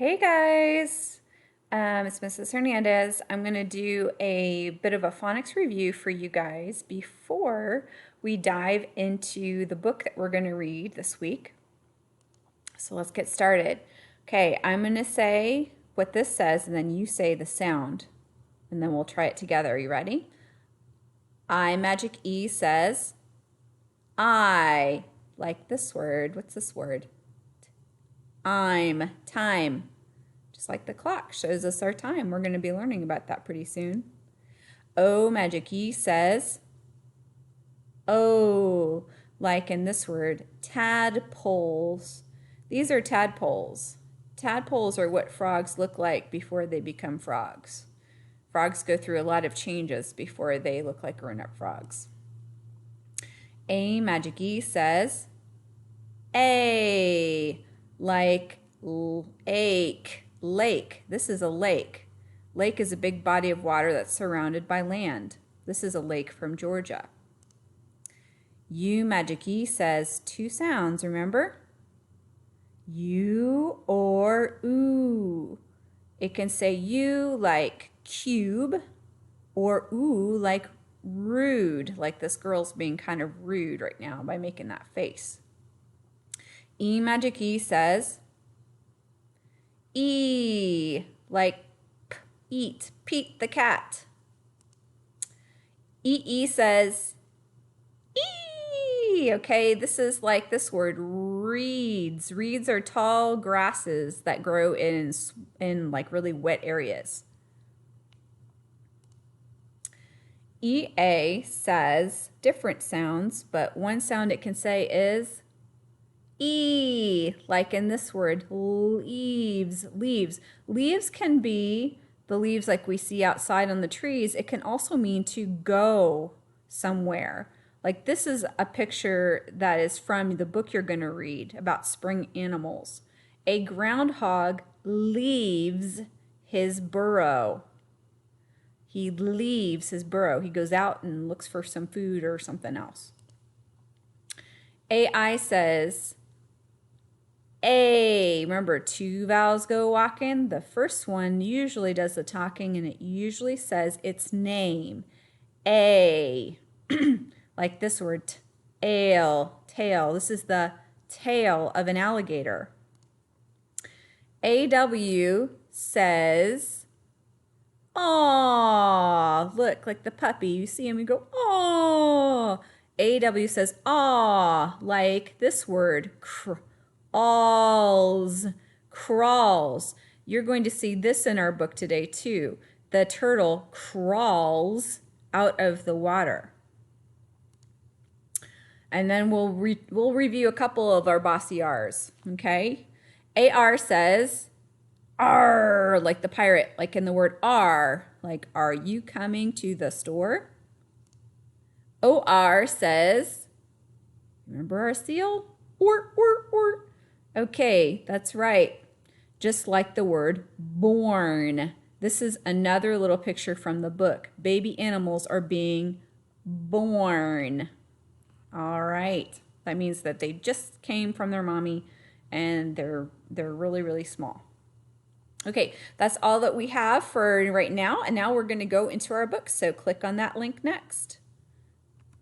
Hey guys, it's Mrs. Hernandez. I'm going to do a bit of a phonics review for you guys before we dive into the book that we're going to read this week. So let's get started. Okay, I'm going to say what this says and then you say the sound and then we'll try it together. Are you ready? I Magic E says I, like this word. What's this word? I'm, time. Just like the clock shows us our time. We're going to be learning about that pretty soon. O Magic E says, oh, like in this word, tadpoles. These are tadpoles. Tadpoles are what frogs look like before they become frogs. Frogs go through a lot of changes before they look like grown-up frogs. A Magic E says, a, like ache. Lake. This is a lake. Lake is a big body of water that's surrounded by land. This is a lake from Georgia. U Magic E says two sounds, remember? U or oo. It can say U like cube or oo like rude, like this girl's being kind of rude right now by making that face. E Magic E says E, like eat, Pete the cat. E says E. Okay, this is like this word, reeds. Reeds are tall grasses that grow in like really wet areas. EA says different sounds, but one sound it can say is E, like in this word, leaves, leaves. Leaves can be the leaves like we see outside on the trees. It can also mean to go somewhere. Like this is a picture that is from the book you're going to read about spring animals. A groundhog leaves his burrow. He leaves his burrow. He goes out and looks for some food or something else. AI says, a, remember two vowels go walking. The first one usually does the talking and it usually says its name. A, like this word, tail, tail. This is the tail of an alligator. AW says, aw, look, like the puppy. You see him, you go, aw. AW says, aw, like this word, alls, crawls. You're going to see this in our book today too. The turtle crawls out of the water. And then we'll review a couple of our bossy R's, okay? AR says, R, like the pirate, like in the word R, like, are you coming to the store? OR says, remember our seal? Or. Okay, that's right. Just like the word born. This is another little picture from the book. Baby animals are being born. All right. That means that they just came from their mommy and they're really, really small. Okay, that's all that we have for right now. And now we're going to go into our book. So click on that link next.